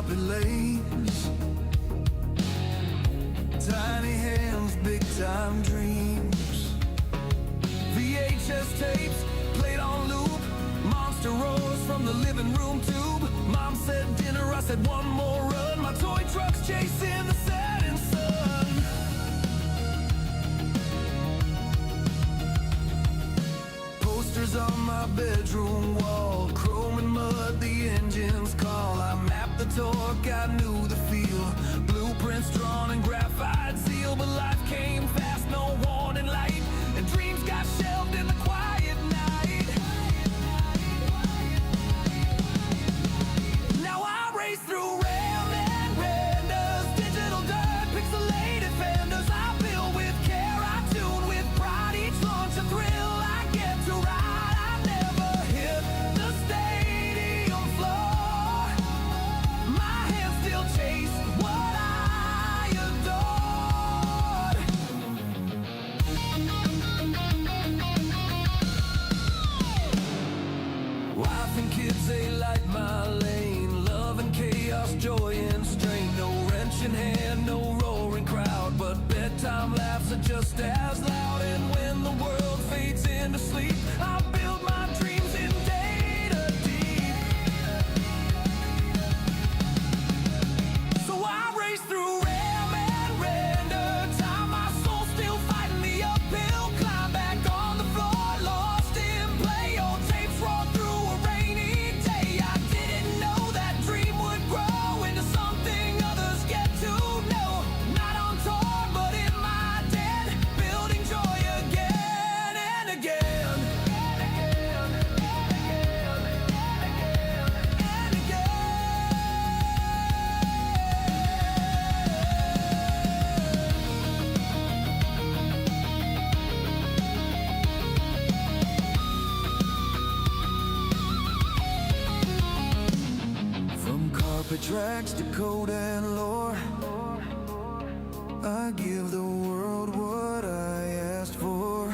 puppy lays. Tiny hands, big time dreams. VHS tapes played on loop. Monster roars from the living room tube. Mom said dinner, I said one more run. My toy truck's chasing the setting sun. Posters on my bedroom wall, chrome and mud, the engine's call. I mapped the torque, I knew the feel. Blueprints drawn in graphite seal, but life came fast, no warning light, and dreams got shelved in the quiet night. Now I race through ram and renders, digital dirt, pixelated fenders. I build with care, I tune with pride. Each launch a thrill I get to ride. I never hit the stadium floor. My hands still chase what I adored. Wife and kids, they light my lane. Love and chaos, joy and strain. No wrench in hand, no roaring crowd, but bedtime laughs are just as loud. And when the world fades into sleep, I build my dreams in data deep. So I race through ram and render, time my soul still fighting the uphill climb. Back on the floor, lost in play. Old tapes roll through a rainy day. I didn't know that dream would grow into something others get to know. Not on tour, but in my den, building joy again and again. And again, and again, and again. From carpet tracks to code and lore, I give the world what I asked for.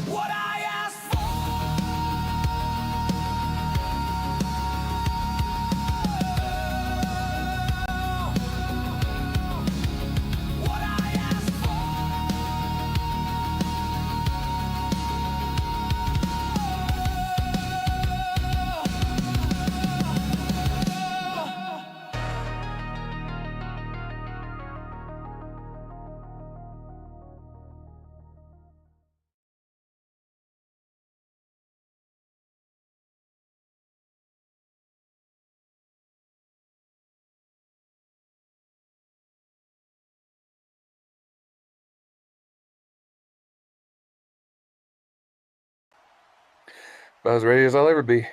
What I asked for. What I asked About as ready as I'll ever be.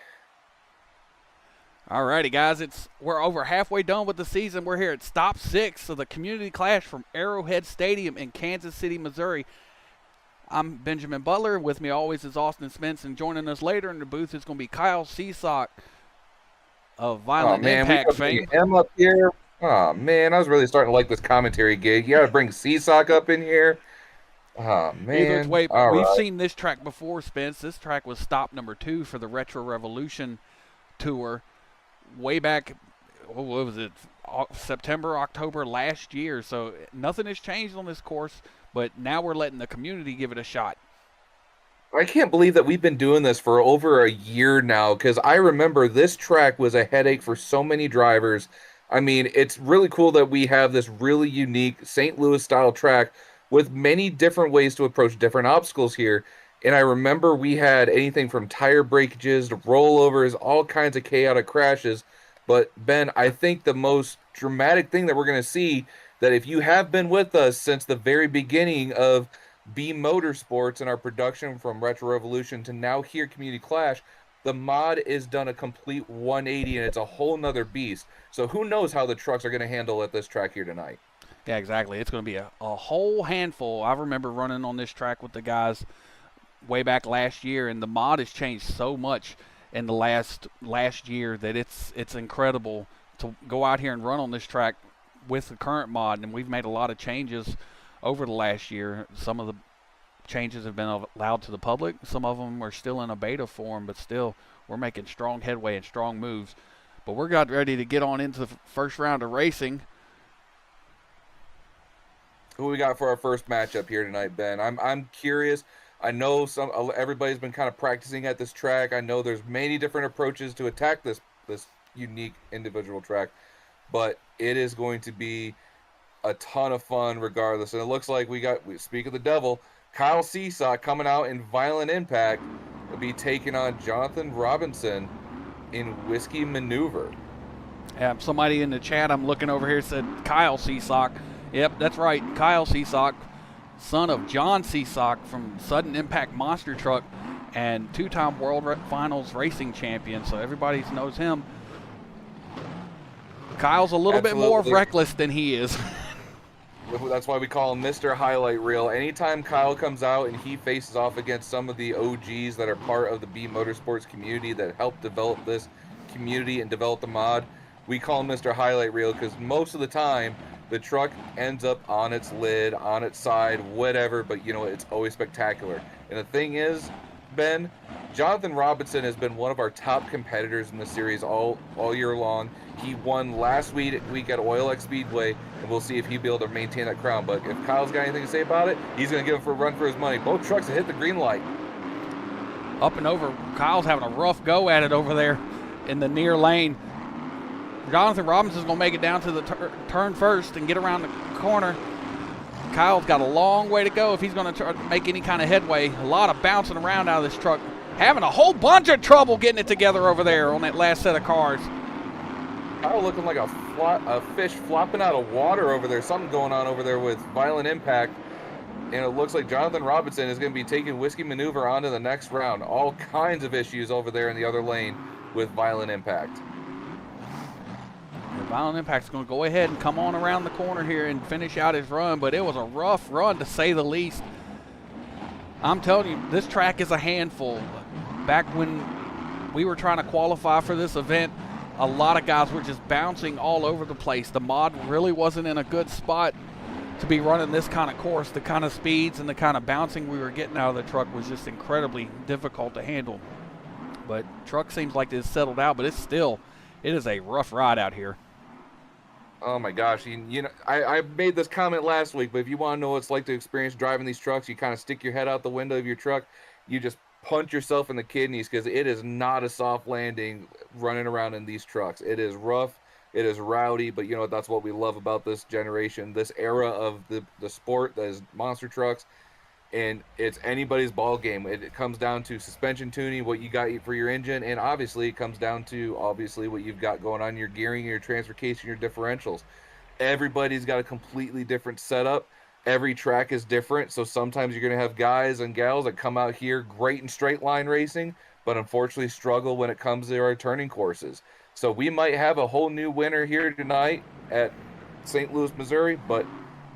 Alrighty, guys, we're over halfway done with the season. We're here at Stop 6 of the Community Clash from Arrowhead Stadium in Kansas City, Missouri. I'm Benjamin Butler. With me always is Austin Spence, and joining us later in the booth is going to be Kyle Seasock of Violent Impact fame. Him up here. Oh man, I was really starting to like this commentary gig. You got to bring Seasock up in here. Oh man. Either way, All we've right. seen this track before, Spence. This track was stop number 2 for the Retro Revolution tour way back, what was it, September, October last year. So nothing has changed on this course, but now we're letting the community give it a shot. I can't believe that we've been doing this for over a year now, because I remember this track was a headache for so many drivers. I mean, it's really cool that we have this really unique St. Louis style track with many different ways to approach different obstacles here. And I remember we had anything from tire breakages to rollovers, all kinds of chaotic crashes. But Ben, I think the most dramatic thing that we're going to see, that if you have been with us since the very beginning of Beam Motorsports and our production from Retro Revolution to now here Community Clash, the mod is done a complete 180 and it's a whole nother beast. So who knows how the trucks are going to handle at this track here tonight. Yeah, exactly. It's going to be a whole handful. I remember running on this track with the guys way back last year, and the mod has changed so much in the last year that it's incredible to go out here and run on this track with the current mod. And we've made a lot of changes over the last year. Some of the changes have been allowed to the public. Some of them are still in a beta form, but still we're making strong headway and strong moves. But we're got ready to get on into the first round of racing. Who we got for our first matchup here tonight, Ben? I'm curious. I know everybody's been kind of practicing at this track. I know there's many different approaches to attack this unique individual track, but it is going to be a ton of fun regardless. And it looks like we speak of the devil, Kyle Seesaw coming out in Violent Impact will be taking on Jonathan Robinson in Whiskey Maneuver. Somebody in the chat I'm looking over here said Kyle Seesaw. Yep, that's right. Kyle Seesaw, son of John Seesaw from Sudden Impact Monster Truck and two-time World Finals racing champion. So everybody knows him. Kyle's a little bit more reckless than he is. That's why we call him Mr. Highlight Reel. Anytime Kyle comes out and he faces off against some of the OGs that are part of the B Motorsports community that helped develop this community and develop the mod, we call him Mr. Highlight Reel because most of the time the truck ends up on its lid, on its side, whatever, but it's always spectacular. And the thing is, Ben, Jonathan Robinson has been one of our top competitors in the series all year long. He won last week at Oil X Speedway, and we'll see if he'll be able to maintain that crown. But if Kyle's got anything to say about it, he's going to give him a run for his money. Both trucks have hit the green light. Up and over. Kyle's having a rough go at it over there in the near lane. Jonathan Robinson's going to make it down to the turn first and get around the corner. Kyle's got a long way to go if he's going to try to make any kind of headway. A lot of bouncing around out of this truck. Having a whole bunch of trouble getting it together over there on that last set of cars. Kyle looking like a fish flopping out of water over there. Something going on over there with Violent Impact. And it looks like Jonathan Robinson is going to be taking Whiskey Maneuver on to the next round. All kinds of issues over there in the other lane with Violent Impact. Violent Impact's going to go ahead and come on around the corner here and finish out his run, but it was a rough run to say the least. I'm telling you, this track is a handful. Back when we were trying to qualify for this event, a lot of guys were just bouncing all over the place. The mod really wasn't in a good spot to be running this kind of course. The kind of speeds and the kind of bouncing we were getting out of the truck was just incredibly difficult to handle. But truck seems like it's settled out, but it is a rough ride out here. Oh my gosh, I made this comment last week, but if you want to know what it's like to experience driving these trucks, you kind of stick your head out the window of your truck, you just punch yourself in the kidneys because it is not a soft landing running around in these trucks. It is rough, it is rowdy, but that's what we love about this generation, this era of the sport that is monster trucks. And it's anybody's ball game. It comes down to suspension tuning, what you got for your engine, and obviously it comes down to what you've got going on in your gearing, your transfer case, and your differentials. Everybody's got a completely different setup. Every track is different, so sometimes you're going to have guys and gals that come out here great in straight line racing, but unfortunately struggle when it comes to our turning courses. So we might have a whole new winner here tonight at St. Louis, Missouri, but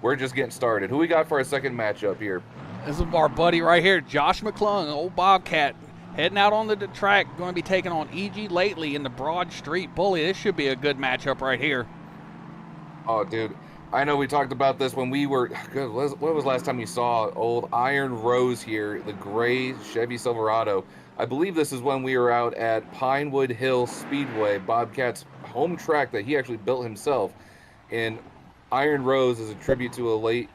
we're just getting started. Who we got for our second matchup here? This is our buddy right here, Josh McClung, old Bobcat, heading out on the track, going to be taking on E.G. Lately in the Broad Street Bully. This should be a good matchup right here. Oh, dude. I know we talked about this when we were, when was the last time you saw old Iron Rose here, the gray Chevy Silverado? I believe this is when we were out at Pinewood Hill Speedway, Bobcat's home track that he actually built himself. And Iron Rose is a tribute to a late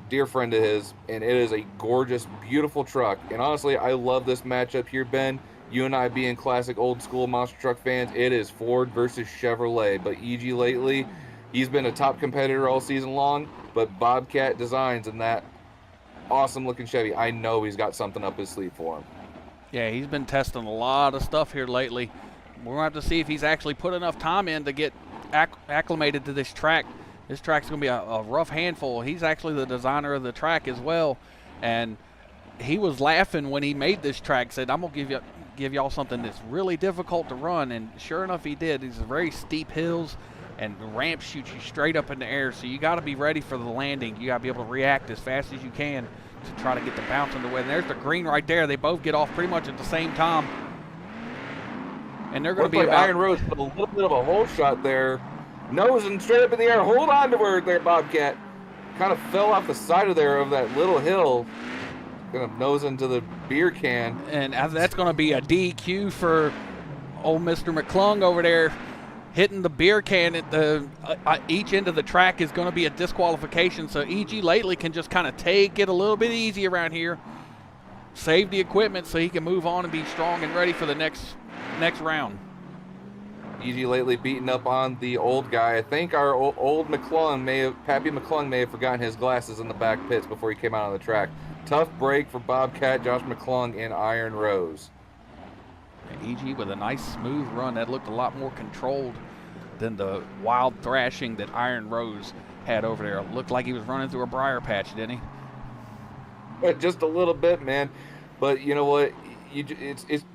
dear friend of his, and it is a gorgeous, beautiful truck. And honestly, I love this matchup here, Ben. You and I being classic old school monster truck fans, it is Ford versus Chevrolet. But E.G. Lately, he's been a top competitor all season long, but Bobcat Designs and that awesome looking Chevy, I know he's got something up his sleeve for him. Yeah, he's been testing a lot of stuff here lately. We're going to have to see if he's actually put enough time in to get acclimated to this track. This track's going to be a rough handful. He's actually the designer of the track as well, and he was laughing when he made this track, said, I'm going to give y'all something that's really difficult to run, and sure enough he did. These are very steep hills, and the ramp shoots you straight up in the air, so you got to be ready for the landing. You got to be able to react as fast as you can to try to get the bounce in the way. And there's the green right there. They both get off pretty much at the same time, and they're going to be about... Iron Rose put a little bit of a hole shot there, nosing straight up in the air. Hold on to her there, Bobcat. Kind of fell off the side of that little hill. Going to nose into the beer can. And that's going to be a DQ for old Mr. McClung over there. hitting the beer can at the each end of the track is going to be a disqualification. So E.G. Lately can just kind of take it a little bit easy around here, save the equipment so he can move on and be strong and ready for the next round. E.G. Lately beating up on the old guy. I think our old Pappy McClung may have forgotten his glasses in the back pits before he came out on the track. Tough break for Bobcat, Josh McClung, and Iron Rose. E.G. with a nice smooth run. That looked a lot more controlled than the wild thrashing that Iron Rose had over there. Looked like he was running through a briar patch, didn't he? Just a little bit, man. But you know what?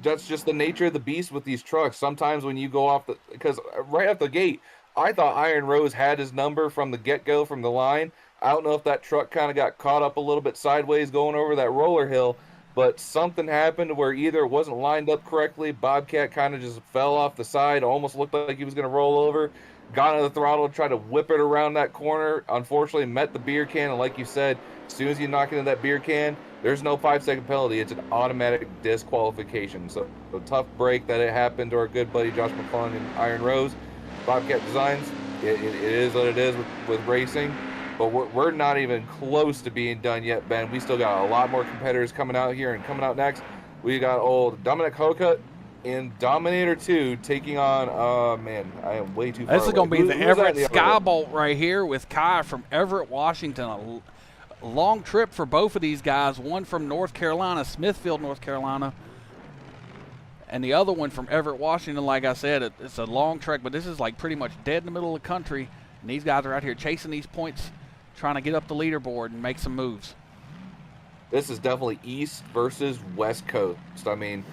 That's just the nature of the beast with these trucks. Sometimes when you go off because right off the gate, I thought Iron Rose had his number from the get-go, from the line. I don't know if that truck kind of got caught up a little bit sideways going over that roller hill, but something happened where either it wasn't lined up correctly, Bobcat kind of just fell off the side, almost looked like he was going to roll over, got on the throttle, tried to whip it around that corner, unfortunately met the beer can, and like you said, as soon as you knock into that beer can, there's no 5-second penalty. It's an automatic disqualification. So tough break that it happened to our good buddy Josh McClung and Iron Rose. Bobcat Designs, it is what it is with racing. But we're not even close to being done yet, Ben. We still got a lot more competitors coming out here, and coming out next, we got old Dominic Hoka in Dominator 2 taking on, man, I am way too far This is going to be the who's Everett that? Skybolt right here with Kai from Everett, Washington. A long trip for both of these guys. One from North Carolina, Smithfield, North Carolina, and the other one from Everett, Washington. Like I said, it's a long trek, but this is like pretty much dead in the middle of the country, and these guys are out here chasing these points, trying to get up the leaderboard and make some moves. This is definitely East versus West Coast. I mean,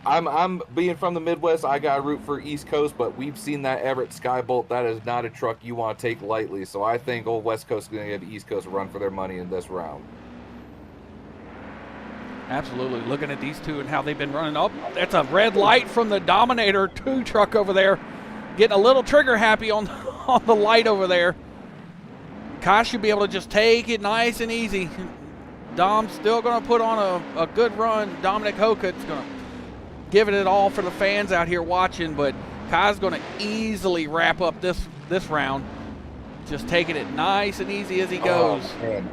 I'm being from the Midwest, I got to root for East Coast, but we've seen that Everett Skybolt. That is not a truck you want to take lightly. So I think old West Coast is going to give East Coast a run for their money in this round. Absolutely. Looking at these two and how they've been running up. That's a red light from the Dominator 2 truck over there. Getting a little trigger happy on the light over there. Kai should be able to just take it nice and easy. Dom's still going to put on a good run. Dominic Hoka's going to give it all for the fans out here watching, but Kai's going to easily wrap up this round. Just taking it nice and easy as he goes. Man.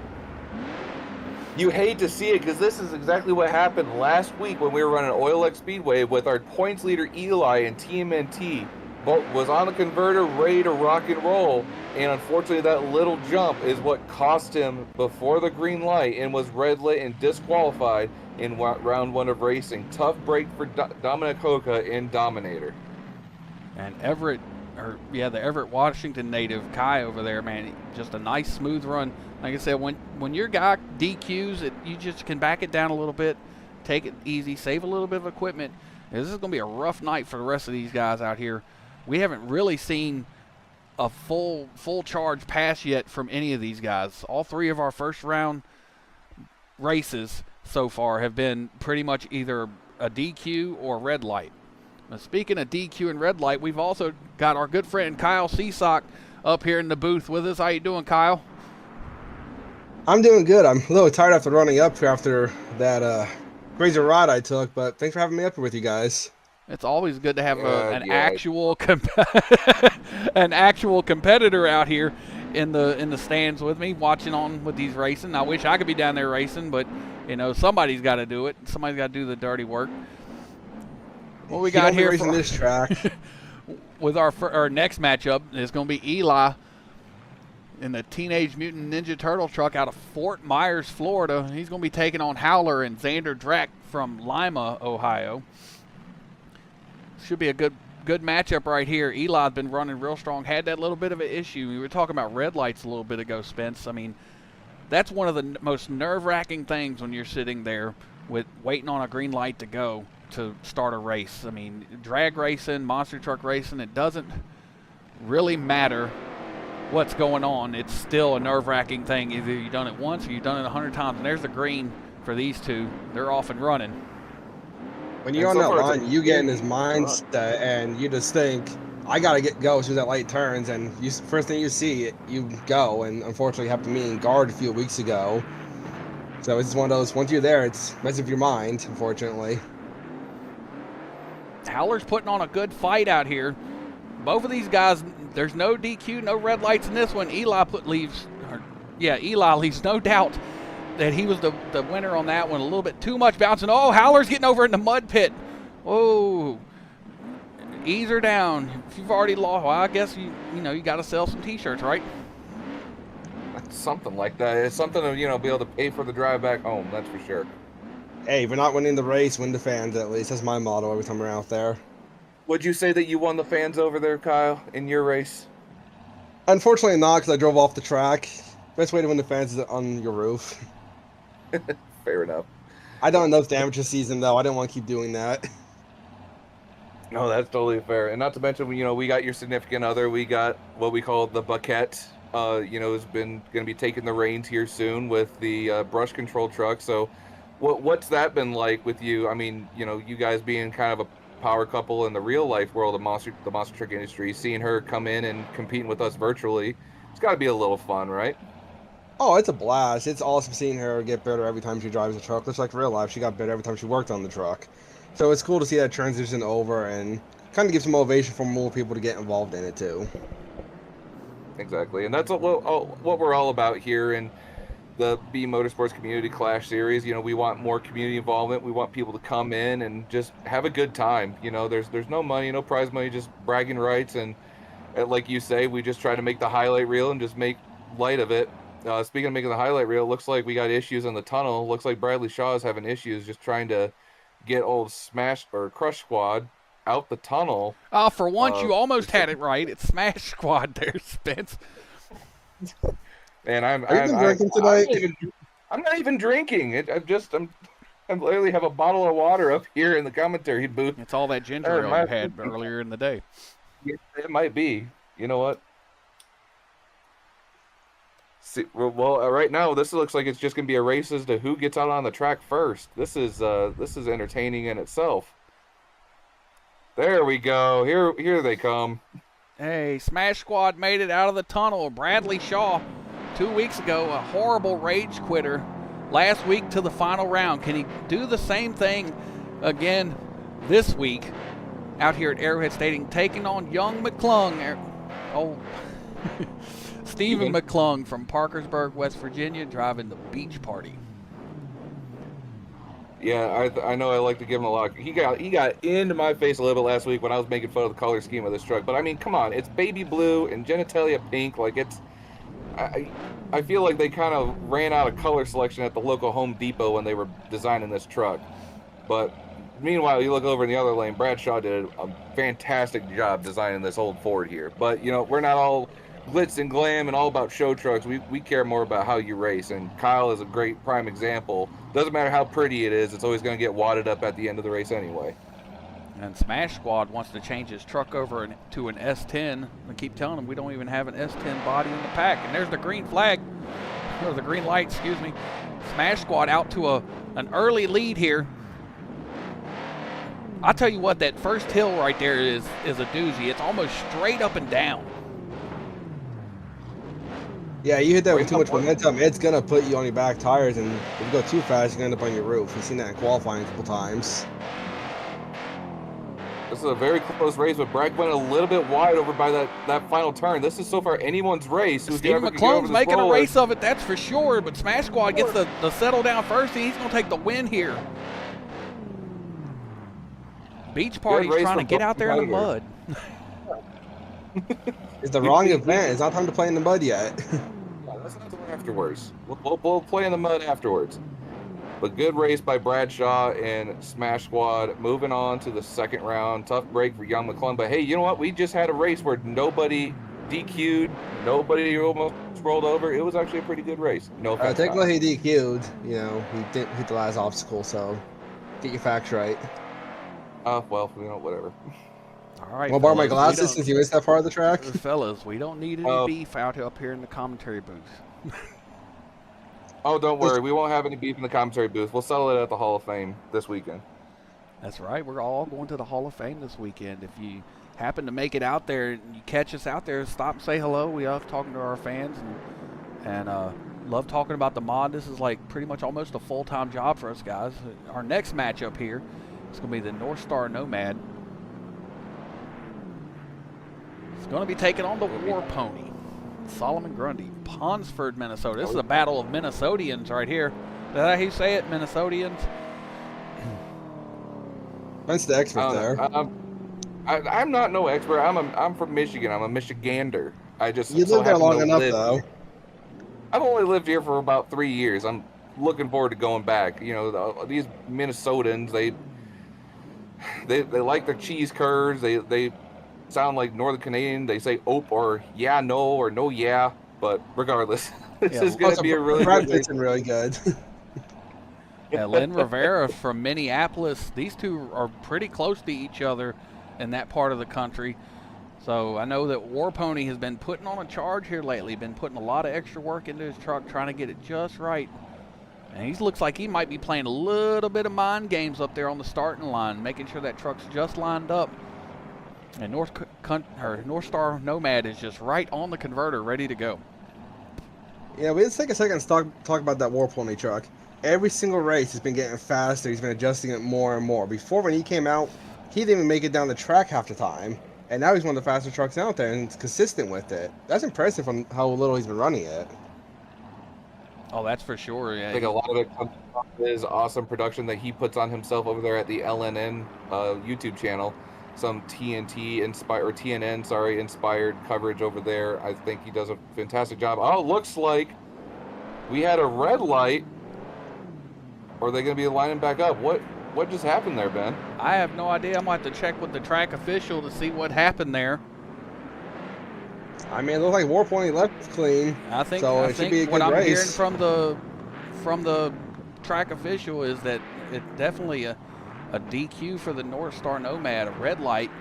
You hate to see it because this is exactly what happened last week when we were running Oil X Speedway with our points leader Eli and TMNT. Was on the converter ready to rock and roll, and unfortunately that little jump is what cost him before the green light and was red lit and disqualified in round 1 of racing. Tough break for Dominic Hoka in Dominator. And the Everett, Washington native Kai over there, man, just a nice smooth run. Like I said, when your guy DQs, you just can back it down a little bit, take it easy, save a little bit of equipment. This is going to be a rough night for the rest of these guys out here. We haven't really seen a full charge pass yet from any of these guys. All 3 of our first round races so far have been pretty much either a DQ or a red light. Now, speaking of DQ and red light, we've also got our good friend Kyle Seasock up here in the booth with us. How you doing, Kyle? I'm doing good. I'm a little tired after running up here after that crazy ride I took, but thanks for having me up here with you guys. It's always good to have an actual competitor out here in the stands with me, watching on with these racing. I wish I could be down there racing, but you know somebody's got to do it. Somebody's got to do the dirty work. What we got here racing this track with our next matchup is going to be Eli in the Teenage Mutant Ninja Turtle truck out of Fort Myers, Florida. He's going to be taking on Howler and Xander Drack from Lima, Ohio. Should be a good matchup right here. Eli's been running real strong. Had that little bit of an issue. We were talking about red lights a little bit ago, Spence. I mean, that's one of the most nerve-wracking things when you're sitting there with waiting on a green light to go to start a race. I mean, drag racing, monster truck racing, it doesn't really matter what's going on. It's still a nerve-wracking thing. Either you've done it once or you've done it 100 times. And there's the green for these two. They're off and running. When you're on that line, you get in his mindset, and you just think, I got to go as soon as that light turns, and first thing you see, you go, and unfortunately happened to me in Guard a few weeks ago. So it's one of those, once you're there, it's messes with your mind, unfortunately. Howler's putting on a good fight out here. both of these guys, there's no DQ, no red lights in this one. Eli leaves no doubt that he was the winner on that one. A little bit too much bouncing. Oh, Howler's getting over in the mud pit. Oh, ease her down. If you've already lost, well, I guess you got to sell some T-shirts, right? Something like that. It's something to, be able to pay for the drive back home. That's for sure. Hey, if we're not winning the race, win the fans at least. That's my motto every time we're out there. Would you say that you won the fans over there, Kyle, in your race? Unfortunately not, because I drove off the track. Best way to win the fans is on your roof. Fair enough. I done enough damage this season, though. I didn't want to keep doing that. No, that's totally fair. And not to mention, we got your significant other. We got what we call the bucket. Has been going to be taking the reins here soon with the brush control truck. So what's that been like with you? I mean, you guys being kind of a power couple in the real life world of the monster truck industry, seeing her come in and competing with us virtually, it's got to be a little fun, right? Oh, it's a blast. It's awesome seeing her get better every time she drives the truck. Just like real life, she got better every time she worked on the truck. So it's cool to see that transition over and kind of give some motivation for more people to get involved in it too. Exactly, and that's what we're all about here in the Beam Motorsports Community Clash Series. We want more community involvement. We want people to come in and just have a good time. There's no money, no prize money, just bragging rights, and like you say, we just try to make the highlight reel and just make light of it. Speaking of making the highlight reel, it looks like we got issues in the tunnel. Looks like Bradley Shaw is having issues just trying to get old Smash or Crush Squad out the tunnel. For once, you almost had it right. It's Smash Squad there, Spence. And I'm drinking tonight? I'm not even drinking. I literally have a bottle of water up here in the commentary booth. It's all that ginger ale you had earlier in the day. It might be. You know what? See, well, right now this looks like it's just gonna be a race as to who gets out on the track first. This is entertaining in itself. There we go. Here they come. Hey, Smash Squad made it out of the tunnel. Bradley Shaw, 2 weeks ago, a horrible rage quitter. Last week to the final round. Can he do the same thing again this week out here at Arrowhead Stadium, taking on young McClung? Stephen McClung from Parkersburg, West Virginia, driving the Beach Party. Yeah, I know I like to give him a lot. He got into my face a little bit last week when I was making fun of the color scheme of this truck. But I mean, come on, it's baby blue and genitalia pink. Like I feel like they kind of ran out of color selection at the local Home Depot when they were designing this truck. But meanwhile, you look over in the other lane, Bradshaw did a fantastic job designing this old Ford here. But we're not all glitz and glam and all about show trucks. We care more about how you race, and Kyle is a great prime example. Doesn't matter how pretty it is, it's always going to get wadded up at the end of the race anyway. And Smash Squad wants to change his truck over to an S10. I keep telling him we don't even have an S10 body in the pack. And there's the green flag, or the green light, excuse me. Smash Squad out to an early lead here. I'll tell you what, that first hill right there is a doozy. It's almost straight up and down. Yeah, you hit that with too much momentum, it's going to put you on your back tires, and if you go too fast, you're going to end up on your roof. We've seen that in qualifying a couple times. This is a very close race, but Bragg went a little bit wide over by that final turn. This is so far anyone's race. Steve McClung's making a race of it, that's for sure, but Smash Squad gets the settle down first, and he's going to take the win here. Beach Party's trying to get out there in the mud. It's the wrong event. It's not time to play in the mud yet. Yeah, let's not do it afterwards. We'll play in the mud afterwards. But good race by Bradshaw and Smash Squad. Moving on to the second round. Tough break for young McClung. But hey, you know what? We just had a race where nobody DQ'd. Nobody almost rolled over. It was actually a pretty good race. No offense. Technically he DQ'd. He didn't hit the last obstacle, so get your facts right. Well, whatever. All right, Want to borrow my glasses since you missed that part of the track? Fellas, we don't need any beef out up here in the commentary booth. Oh, don't worry. We won't have any beef in the commentary booth. We'll settle it at the Hall of Fame this weekend. That's right. We're all going to the Hall of Fame this weekend. If you happen to make it out there and you catch us out there, stop and say hello. We love talking to our fans and love talking about the mod. This is like pretty much almost a full-time job for us guys. Our next matchup here is going to be the North Star Nomad. It's going to be taking on the War Pony, Solomon Grundy, Ponsford, Minnesota. This is a battle of Minnesotians right here. Is that how you say it, Minnesotians? That's the expert there. I'm not no expert. I'm from Michigan. I'm a Michigander. I just You so lived there happen long to enough, live though. here. I've only lived here for about 3 years. I'm looking forward to going back. You know, these Minnesotans, they like their cheese curds. They sound like Northern Canadian. They say "ope" or "yeah, no" or "no, yeah." But regardless, this is going to be a really Brad good fits in really good. Yeah, Lynn Rivera from Minneapolis. These two are pretty close to each other in that part of the country. So I know that War Pony has been putting on a charge here lately, been putting a lot of extra work into his truck, trying to get it just right. And he looks like he might be playing a little bit of mind games up there on the starting line, making sure that truck's just lined up. And North Star Nomad is just right on the converter, ready to go. Yeah, let's take a second to talk about that War Pony truck. Every single race has been getting faster. He's been adjusting it more and more. Before, when he came out, he didn't even make it down the track half the time. And now he's one of the fastest trucks out there, and he's consistent with it. That's impressive from how little he's been running it. Oh, that's for sure. Yeah. I think a lot of it comes from his awesome production that he puts on himself over there at the LNN YouTube channel. Some TNT inspired, or TNN, sorry, inspired coverage over there. I think he does a fantastic job. Oh, it looks like we had a red light. Or are they going to be lining back up? What just happened there, Ben? I have no idea. I'm going to have to check with the track official to see what happened there. I mean, it looks like War Pony left clean. I think should be a what good I'm race. hearing from the track official is that it's definitely a DQ for the North Star Nomad, a red light.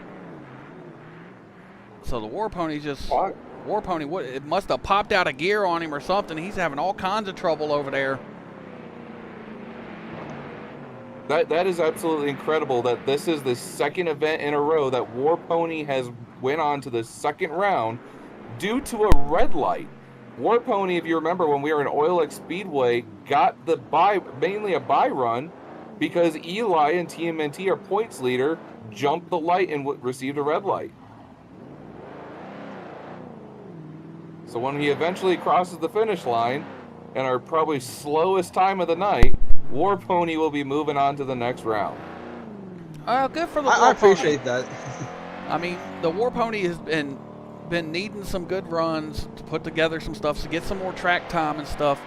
So the War Pony it must have popped out of gear on him or something. He's having all kinds of trouble over there. That is absolutely incredible that this is the second event in a row that War Pony has went on to the second round due to a red light. War Pony, if you remember when we were in Oilex Speedway, got mainly a bye run because Eli and TMNT, our points leader, jumped the light and received a red light. So when he eventually crosses the finish line, and our probably slowest time of the night, War Pony will be moving on to the next round. Good for the War Pony. I appreciate that. I mean, the War Pony has been needing some good runs to put together some stuff to get some more track time and stuff.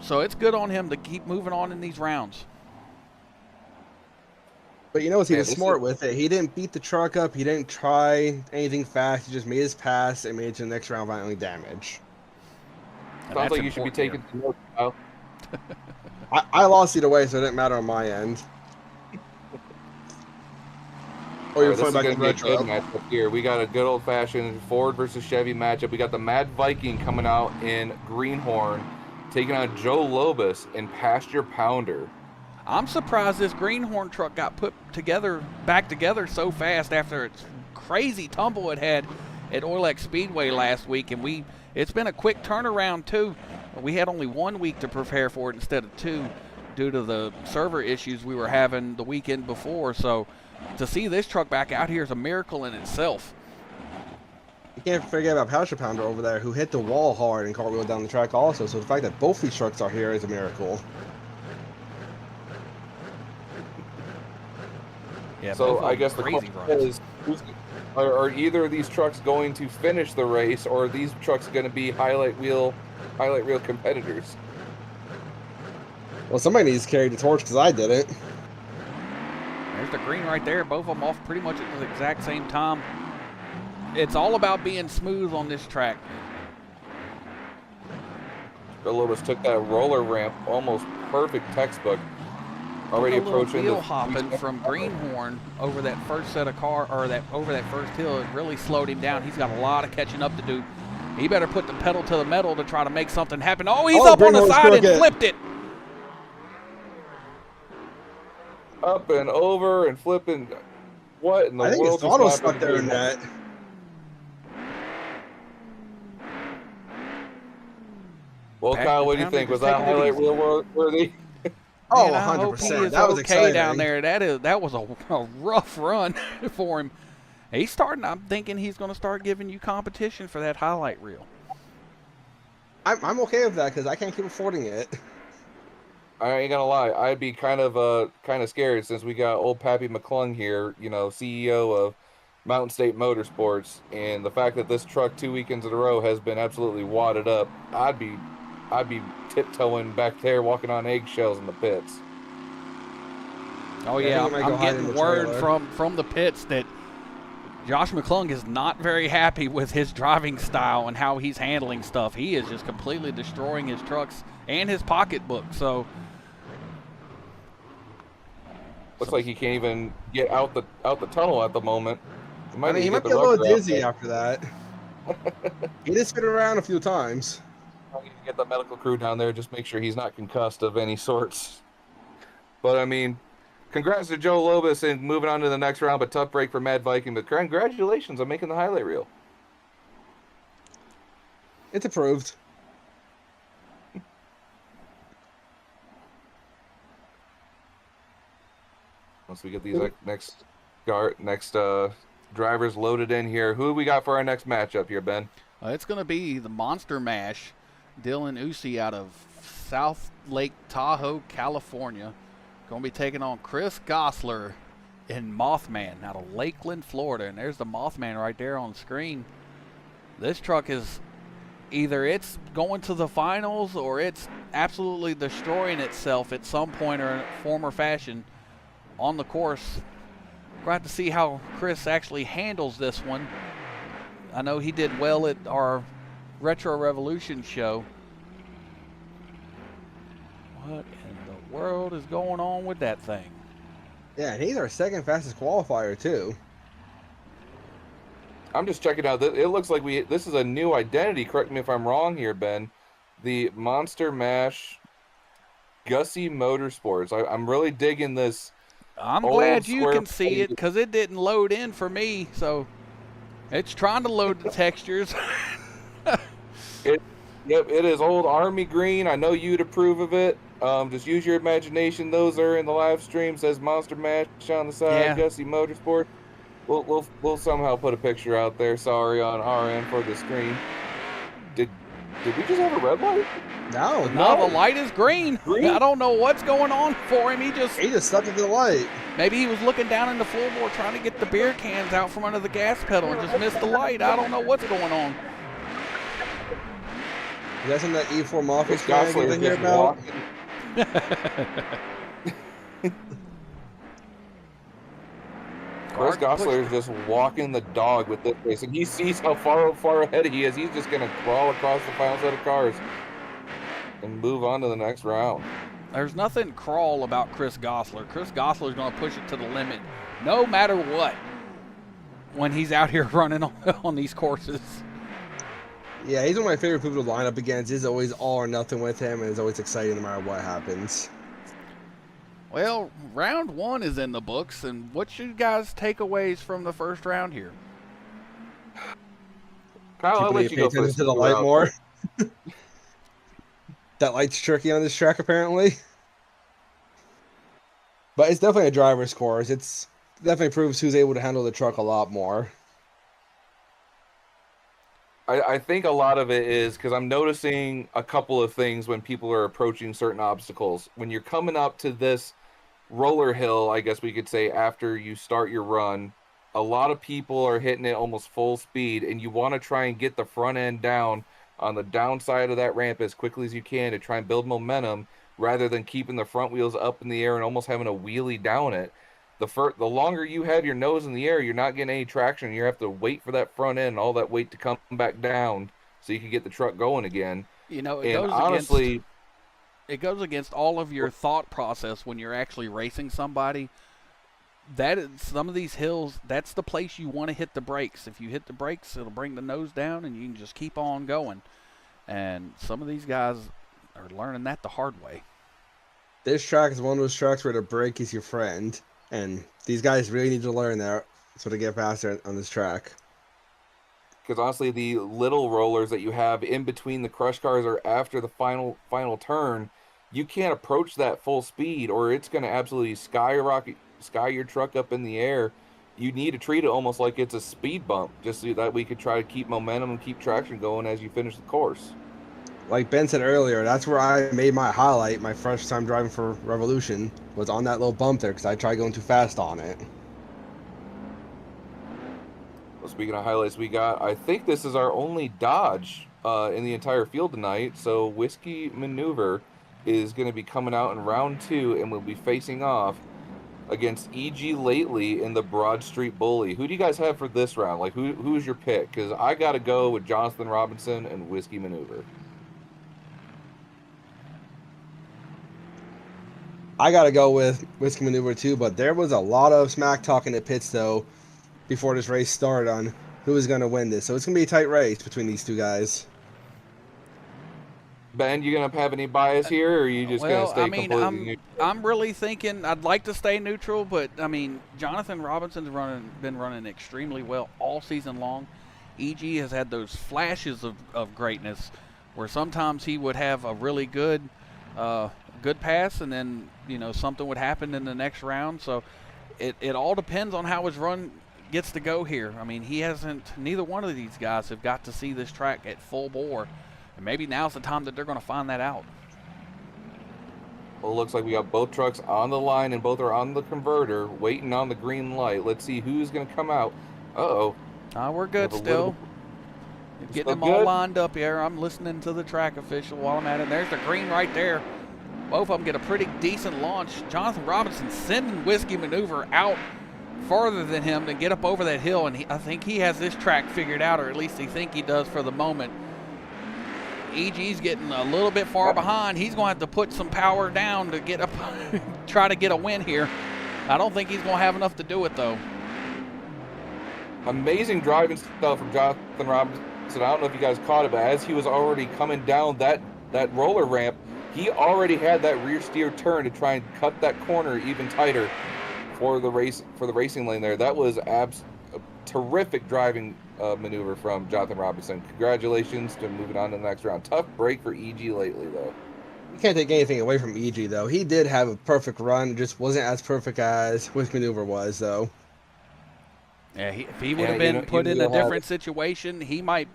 So it's good on him to keep moving on in these rounds. But you know what? He was smart with it. He didn't beat the truck up. He didn't try anything fast. He just made his pass and made it to the next round without any damage. Sounds like you should be taking some notes, Kyle. I lost either way, so it didn't matter on my end. Oh, you're This is back going in to be a good retro. matchup here. We got a good old-fashioned Ford versus Chevy matchup. We got the Mad Viking coming out in Greenhorn, taking on Joe Lobus in Pasture Pounder. I'm surprised this Greenhorn truck got put back together so fast after its crazy tumble it had at Oilex Speedway last week, and it's been a quick turnaround too. We had only 1 week to prepare for it instead of 2 due to the server issues we were having the weekend before. So to see this truck back out here is a miracle in itself. You can't forget about Pasture Pounder over there, who hit the wall hard and cartwheeled down the track also. So the fact that both these trucks are here is a miracle. Yeah, So I guess the question is, are either of these trucks going to finish the race, or are these trucks going to be highlight reel competitors? Well, somebody needs to carry the torch because I did it. There's the green right there. Both of them off pretty much at the exact same time. It's all about being smooth on this track. Lobus took that roller ramp, almost perfect textbook. Already approaching wheel hopping from Greenhorn over that first set of over that first hill. It really slowed him down. He's got a lot of catching up to do. He better put the pedal to the metal to try to make something happen. Oh, he's up on the side and flipped it. Up and over and flipping. What in the world? I think his throttle stuck there in that. Well, Kyle, what do you think? Was that highlight reel worthy? Oh, Man, I hope he 100%. is That was okay exciting down there. That was a rough run for him. I'm thinking he's going to start giving you competition for that highlight reel. I'm okay with that because I can't keep affording it. I ain't gonna lie, I'd be kind of scared since we got old Pappy McClung here, CEO of Mountain State Motorsports, and the fact that this truck 2 weekends in a row has been absolutely wadded up. I'd be tiptoeing back there, walking on eggshells in the pits. Oh Yeah, I yeah, think he might I'm go hide in getting the word trailer. from the pits that Josh McClung is not very happy with his driving style and how he's handling stuff. He is just completely destroying his trucks and his pocketbook. So Looks like he can't even get out the tunnel at the moment. I mean, he might get be the a little rubber out dizzy there. after that. He did spin around a few times. I need to get the medical crew down there, just make sure he's not concussed of any sorts. But I mean, congrats to Joe Lobus and moving on to the next round, but tough break for Mad Viking. But congratulations on making the highlight reel. It's approved. Once we get these next drivers loaded in here, who we got for our next matchup here, Ben? it's going to be the Monster Mash, Dylan Usi out of South Lake Tahoe, California. Going to be taking on Chris Gosler in Mothman out of Lakeland, Florida. And there's the Mothman right there on the screen. This truck is either it's going to the finals or it's absolutely destroying itself at some point or in form or fashion on the course. We're going to have to see how Chris actually handles this one. I know he did well at our Retro Revolution show. What in the world is going on with that thing? Yeah, and he's our second fastest qualifier too. I'm just checking out. It looks like this is a new identity. Correct me if I'm wrong here, Ben. The Monster Mash Gussie Motorsports. I'm really digging this. I'm old glad you square can see it because it didn't load in for me. So it's trying to load the textures. Yep, it is old army green. I know you'd approve of it. Just use your imagination. Those are in the live stream. Says Monster Mash on the side. Yeah. Gussie Motorsport. We'll somehow put a picture out there. Sorry on our end for the screen. Did we just have a red light? No, No, the light is green. Green? I don't know what's going on for him. He just stuck it to the light. Maybe he was looking down in the floorboard trying to get the beer cans out from under the gas pedal and just missed the light. I don't know what's going on. Is that something that E4 Mafia Chris guy Gosler to is hear just about? Chris Gosler is just walking the dog with this race, and he sees how far ahead he is. He's just going to crawl across the final set of cars and move on to the next round. There's nothing crawl about Chris Gosler. Chris Gosler's going to push it to the limit no matter what when he's out here running on these courses. Yeah, he's one of my favorite people to line up against. He's always all or nothing with him, and it's always exciting no matter what happens. Well, round one is in the books, and what's your guys' takeaways from the first round here? Kyle, I'll People let need you to go pay attention first. to the light more. That light's tricky on this track, apparently. But it's definitely a driver's course. It's definitely proves who's able to handle the truck a lot more. I think a lot of it is because I'm noticing a couple of things when people are approaching certain obstacles. When you're coming up to this roller hill, I guess we could say, after you start your run, a lot of people are hitting it almost full speed, and you want to try and get the front end down on the downside of that ramp as quickly as you can to try and build momentum rather than keeping the front wheels up in the air and almost having a wheelie down it. The longer you have your nose in the air, you're not getting any traction. You have to wait for that front end and all that weight to come back down so you can get the truck going again. You know, And honestly, it goes against all of your thought process when you're actually racing somebody. That is, some of these hills, that's the place you want to hit the brakes. If you hit the brakes, it'll bring the nose down and you can just keep on going. And some of these guys are learning that the hard way. This track is one of those tracks where the brake is your friend. And these guys really need to learn that so to get faster on this track. because honestly, the little rollers that you have in between the crush cars or after the final turn, you can't approach that full speed or it's going to absolutely sky your truck up in the air. you need to treat it almost like it's a speed bump, just so that we could try to keep momentum and keep traction going as you finish the course. Like Ben said earlier, that's where I made my highlight. My first time driving for Revolution was on that little bump there because I tried going too fast on it. Well, speaking of highlights, I think this is our only Dodge in the entire field tonight. So Whiskey Maneuver is going to be coming out in round 2, and we'll be facing off against E.G. Lately in the Broad Street Bully. Who do you guys have for this round? Like, who's your pick? Because I got to go with Jonathan Robinson and Whiskey Maneuver. I got to go with Whiskey Maneuver too, but there was a lot of smack talk in the pits though before this race started on who was going to win this. So it's going to be a tight race between these two guys. Ben, you gonna have any bias here, or are you just gonna stay completely neutral? I'm really thinking I'd like to stay neutral, but I mean Jonathan Robinson's been running extremely well all season long. EG has had those flashes of greatness where sometimes he would have a really good pass, and then something would happen in the next round. So it all depends on how his run gets to go here. I mean, neither one of these guys have got to see this track at full bore. And maybe now's the time that they're going to find that out. Well, it looks like we got both trucks on the line and both are on the converter, waiting on the green light. Let's see who's going to come out. Uh-oh. We're good still. Getting them all lined up here. I'm listening to the track official while I'm at it. There's the green right there. Both of them get a pretty decent launch. Jonathan Robinson sending Whiskey Maneuver out farther than him to get up over that hill, and I think he has this track figured out, or at least he think he does for the moment. EG's getting a little bit far behind. He's going to have to put some power down to get up, try to get a win here. I don't think he's going to have enough to do it, though. Amazing driving stuff from Jonathan Robinson. I don't know if you guys caught it, but as he was already coming down that roller ramp, he already had that rear steer turn to try and cut that corner even tighter for the racing lane there. That was a terrific driving maneuver from Jonathan Robinson. Congratulations to moving on to the next round. Tough break for EG lately, though. You can't take anything away from EG, though. He did have a perfect run. It just wasn't as perfect as Whiskey Maneuver was, though. Yeah, if he would have been put in a different situation, he might,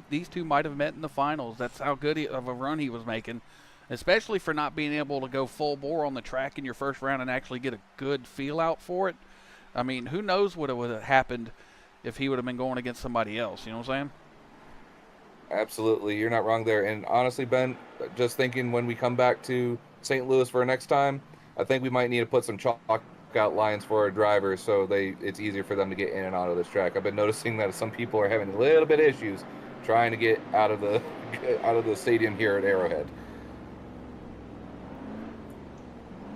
these two might have met in the finals. That's how good of a run he was making, especially for not being able to go full bore on the track in your first round and actually get a good feel out for it. I mean, who knows what would have happened if he would have been going against somebody else, you know what I'm saying? Absolutely, you're not wrong there. And honestly, Ben, just thinking when we come back to St. Louis for our next time, I think we might need to put some chalk out lines for our drivers so it's easier for them to get in and out of this track. I've been noticing that some people are having a little bit of issues trying to get out of the stadium here at Arrowhead.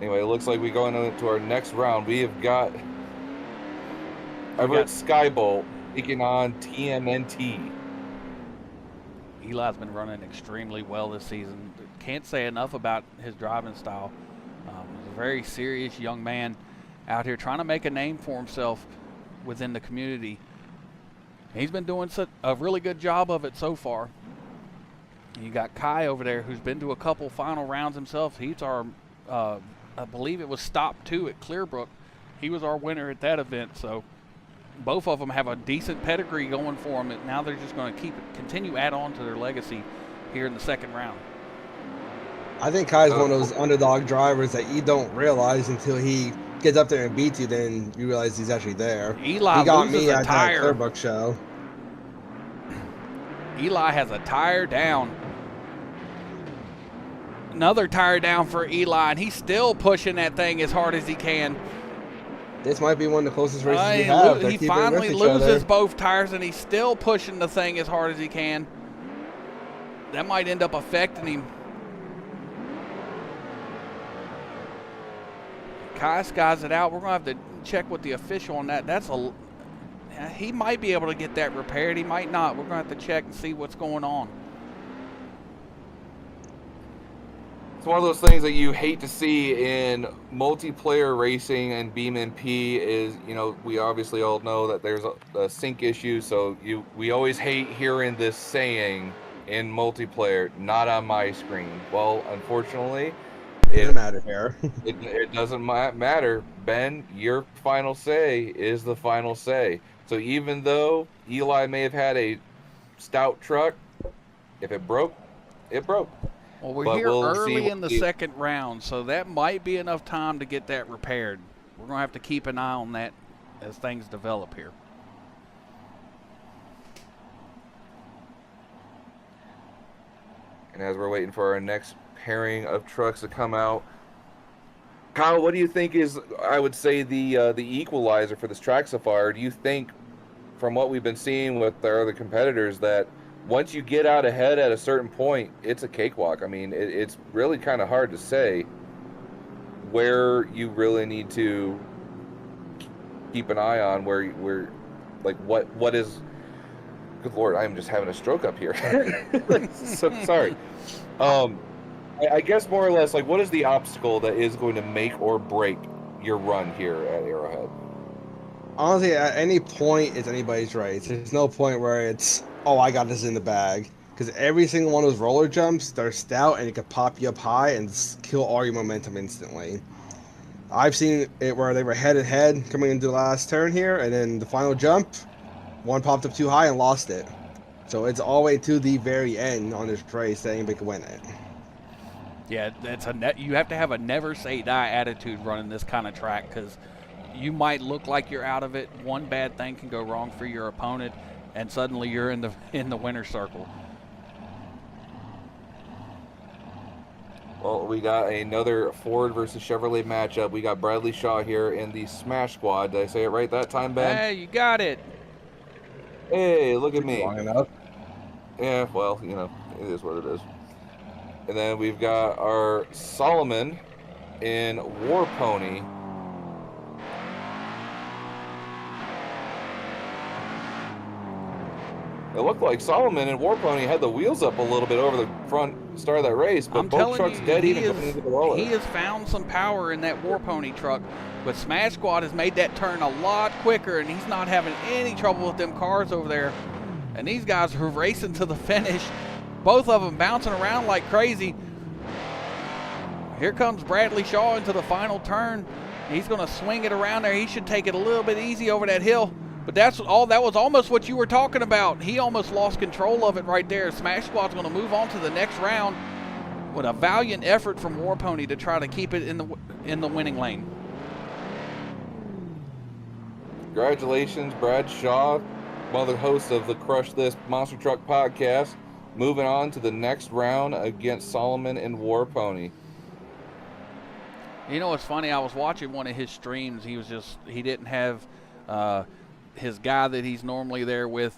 Anyway, it looks like we go into our next round. We have got Everett Skybolt taking on TMNT. Eli's been running extremely well this season. Can't say enough about his driving style. He's a very serious young man out here trying to make a name for himself within the community. He's been doing a really good job of it so far. You got Kai over there who's been to a couple final rounds himself. He's our, I believe it was stop 2 at Clearbrook. He was our winner at that event, so both of them have a decent pedigree going for them, and now they're just going to continue add on to their legacy here in the second round. I think Kai's one of those underdog drivers that you don't realize until he gets up there and beats you, then you realize he's actually there. Eli he got loses me a at tire. that Clearbrook show. Eli has a tire down. Another tire down for Eli, and he's still pushing that thing as hard as he can. This might be one of the closest races we have. He finally loses both tires, and he's still pushing the thing as hard as he can. That might end up affecting him. Kai skies it out. We're going to have to check with the official on that. He might be able to get that repaired. He might not. We're going to have to check and see what's going on. It's one of those things that you hate to see in multiplayer racing, and BeamNG is, we obviously all know that there's a sync issue, so we always hate hearing this saying in multiplayer, not on my screen. Well, unfortunately, Doesn't matter here. It doesn't matter. Ben, your final say is the final say. So even though Eli may have had a stout truck, if it broke, it broke. Well, we're But here we'll see early what in the second round, so that might be enough time to get that repaired. We're going to have to keep an eye on that as things develop here. And as we're waiting for our next pairing of trucks to come out, Kyle, what do you think is, I would say, the equalizer for this track so far? Do you think, from what we've been seeing with our other competitors, that once you get out ahead at a certain point, it's a cakewalk? I mean, it's really kind of hard to say where you really need to keep an eye on, where like what is. Good Lord, I'm just having a stroke up here. So sorry. I guess more or less, like, what is the obstacle that is going to make or break your run here at Arrowhead? Honestly, at any point, it's anybody's race. There's no point where it's, oh, I got this in the bag. Because every single one of those roller jumps, they're stout and it could pop you up high and kill all your momentum instantly. I've seen it where they were head to head coming into the last turn here, and then the final jump, one popped up too high and lost it. So it's all the way to the very end on this race that anybody can win it. Yeah, you have to have a never say die attitude running this kind of track, because you might look like you're out of it. One bad thing can go wrong for your opponent, and suddenly you're in the winner's circle. Well, we got another Ford versus Chevrolet matchup. We got Bradley Shaw here in the Smash Squad. Did I say it right that time, Ben? Hey, you got it. Hey, look at me. Long enough. Yeah, well, you know, it is what it is. And then we've got our Solomon in War Pony. It looked like Solomon and War Pony had the wheels up a little bit over the front start of that race, but both trucks dead even coming into the roller. He has found some power in that War Pony truck, but Smash Squad has made that turn a lot quicker, and he's not having any trouble with them cars over there. And these guys are racing to the finish, both of them bouncing around like crazy. Here comes Bradley Shaw into the final turn. He's going to swing it around there. He should take it a little bit easy over that hill. But that was almost what you were talking about. He almost lost control of it right there. Smash Squad's going to move on to the next round with a valiant effort from War Pony to try to keep it in the winning lane. Congratulations, Brad Shaw, one of the hosts of the Crush This Monster Truck podcast, moving on to the next round against Solomon and War Pony. You know what's funny? I was watching one of his streams. He didn't have his guy that he's normally there with.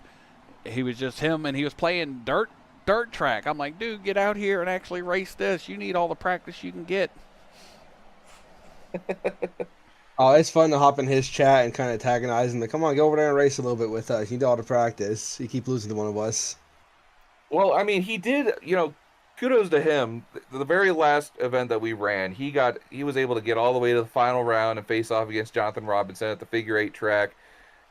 He was just him, and he was playing dirt track. I'm like, dude, get out here and actually race this. You need all the practice you can get. Oh, it's fun to hop in his chat and kind of antagonize him. Like, come on, go over there and race a little bit with us. You need all the practice. You keep losing to one of us. Well, I mean, he did, you know, kudos to him. The very last event that we ran, he was able to get all the way to the final round and face off against Jonathan Robinson at the figure 8 track.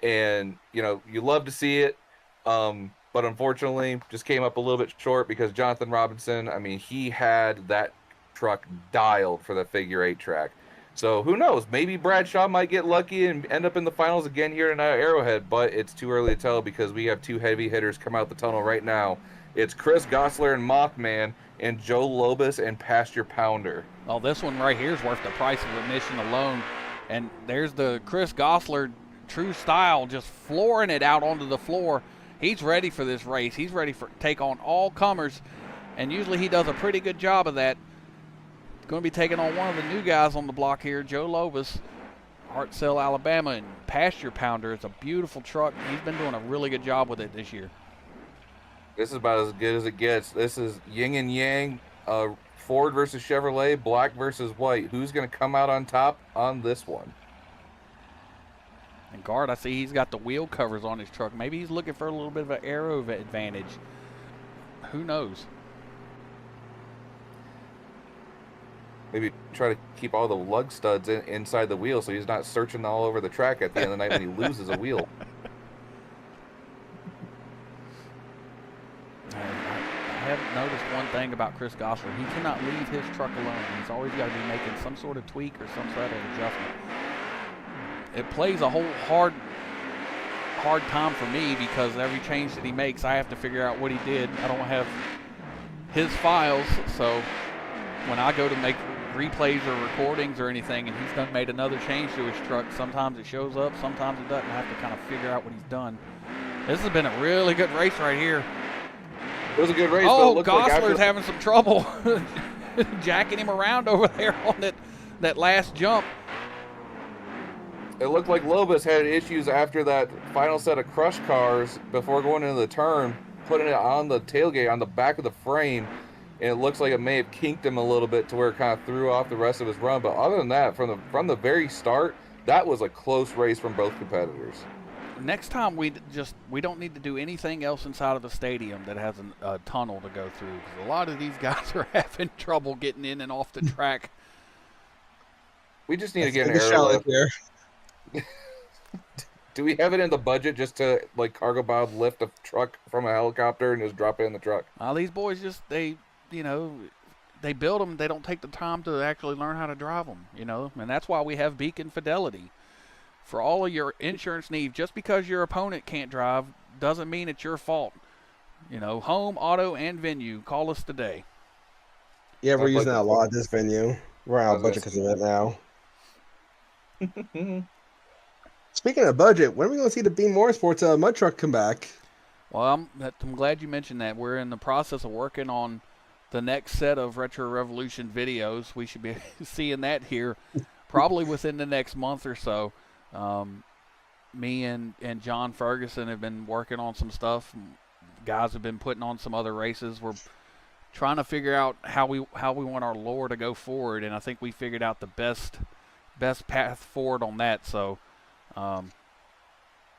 And, you know, you love to see it. But unfortunately, just came up a little bit short because Jonathan Robinson, I mean, he had that truck dialed for the figure 8 track. So who knows? Maybe Brad Shaw might get lucky and end up in the finals again here in Arrowhead, but it's too early to tell because we have two heavy hitters come out the tunnel right now. It's Chris Gosler and Mothman, and Joe Lobus and Pasture Pounder. Oh, this one right here is worth the price of admission alone. And there's the Chris Gosler true style, just flooring it out onto the floor. He's ready for this race. He's ready for take on all comers, and usually he does a pretty good job of that. Going to be taking on one of the new guys on the block here, Joe Lobus, Hartselle, Alabama, and Pasture Pounder. It's a beautiful truck. He's been doing a really good job with it this year. This is about as good as it gets. This is yin and yang, Ford versus Chevrolet, black versus white. Who's going to come out on top on this one? And Guard, I see he's got the wheel covers on his truck. Maybe he's looking for a little bit of an aero advantage. Who knows? Maybe try to keep all the lug studs inside the wheel so he's not searching all over the track at the end of the night when he loses a wheel. I have noticed one thing about Chris Gosler. He cannot leave his truck alone. He's always got to be making some sort of tweak or some sort of adjustment. It plays a whole hard time for me because every change that he makes, I have to figure out what he did. I don't have his files, so when I go to make replays or recordings or anything and he's made another change to his truck, sometimes it shows up, sometimes it doesn't. I have to kind of figure out what he's done. This has been a really good race right here. It was a good race. Oh, but it Gosler's having some trouble jacking him around over there on that last jump. It looked like Lobus had issues after that final set of crush cars before going into the turn, putting it on the tailgate on the back of the frame, and it looks like it may have kinked him a little bit to where it kind of threw off the rest of his run. But other than that, from the very start, that was a close race from both competitors. Next time we don't need to do anything else inside of the stadium that has a tunnel to go through, because a lot of these guys are having trouble getting in and off the track. We just need to get an airlift there. Do we have it in the budget just to like cargo bob lift a truck from a helicopter and just drop it in the truck? These boys they build them. They don't take the time to actually learn how to drive them, and that's why we have Beacon Fidelity. For all of your insurance needs, just because your opponent can't drive doesn't mean it's your fault. Home, auto, and venue. Call us today. Yeah, we're using that a lot at this venue. We're out of budget because of it now. Speaking of budget, when are we going to see the Beam Motorsports mud truck come back? Well, I'm glad you mentioned that. We're in the process of working on the next set of Retro Revolution videos. We should be seeing that here probably within the next month or so. Me and John Ferguson have been working on some stuff. Guys have been putting on some other races. We're trying to figure out how we want our lore to go forward, and I think we figured out the best path forward on that. So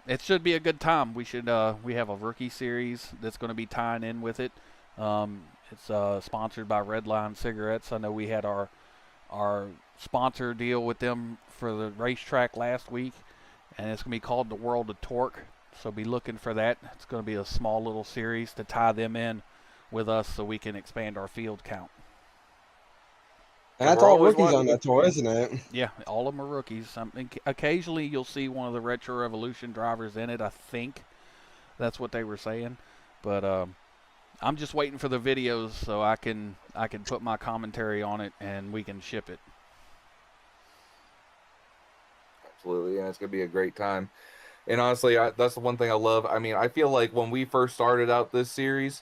it should be a good time. We have a rookie series that's going to be tying in with it. It's sponsored by Redline Cigarettes. I know we had our sponsor deal with them for the racetrack last week, and it's going to be called The World of Torque. So be looking for that. It's going to be a small little series to tie them in with us so we can expand our field count. And that's all rookies on that tour, isn't it? Yeah, all of them are rookies. Occasionally you'll see one of the Retro Revolution drivers in it. I think that's what they were saying. But I'm just waiting for the videos so I can put my commentary on it and we can ship it. Absolutely, yeah, it's going to be a great time. And honestly, that's the one thing I love. I mean, I feel like when we first started out this series,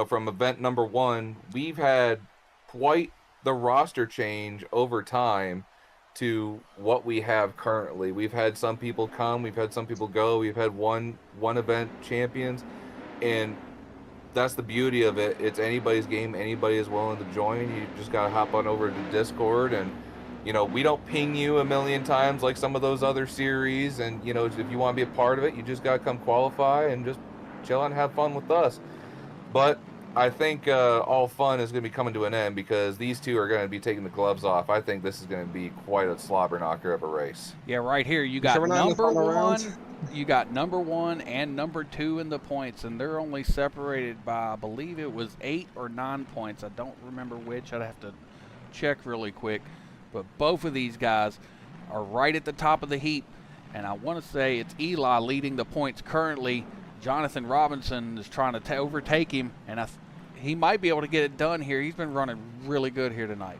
from event number 1, we've had quite the roster change over time to what we have currently. We've had some people come, we've had some people go, we've had one event champions, and that's the beauty of it. It's anybody's game. Anybody is willing to join. You just got to hop on over to Discord, and we don't ping you a million times like some of those other series, and if you want to be a part of it, you just got to come qualify and just chill and have fun with us. But I think all fun is going to be coming to an end because these two are going to be taking the gloves off. I think this is going to be quite a slobber knocker of a race. Yeah, right here you got number 1. You got number 1 and number 2 in the points, and they're only separated by, I believe it was 8 or 9 points. I don't remember which. I'd have to check really quick. But both of these guys are right at the top of the heap, and I want to say it's Eli leading the points currently. Jonathan Robinson is trying to overtake him, and he might be able to get it done here. He's been running really good here tonight.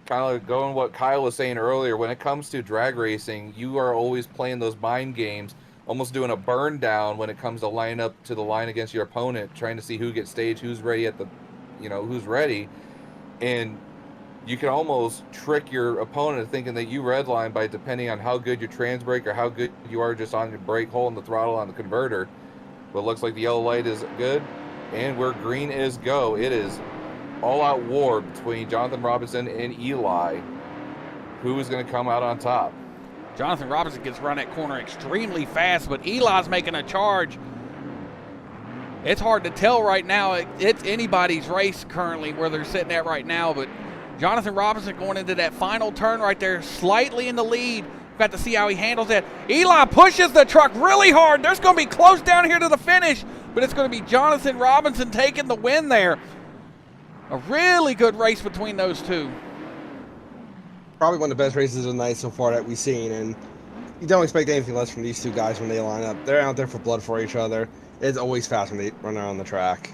Kind of going what Kyle was saying earlier, when it comes to drag racing, you are always playing those mind games, almost doing a burn down when it comes to line up to the line against your opponent, trying to see who gets staged, who's ready who's ready. And you can almost trick your opponent thinking that you redline by depending on how good your trans brake or how good you are just on your brake, holding the throttle on the converter. But it looks like the yellow light is good, and where green is go. It is all-out war between Jonathan Robinson and Eli. Who is going to come out on top? Jonathan Robinson gets run that corner extremely fast, but Eli's making a charge. It's hard to tell right now. It's anybody's race currently where they're sitting at right now, but Jonathan Robinson going into that final turn right there, slightly in the lead. Got to see how he handles that. Eli pushes the truck really hard. There's going to be close down here to the finish, but it's going to be Jonathan Robinson taking the win there. A really good race between those two. Probably one of the best races of the night so far that we've seen, and you don't expect anything less from these two guys when they line up. They're out there for blood for each other. It's always fast when they run around the track.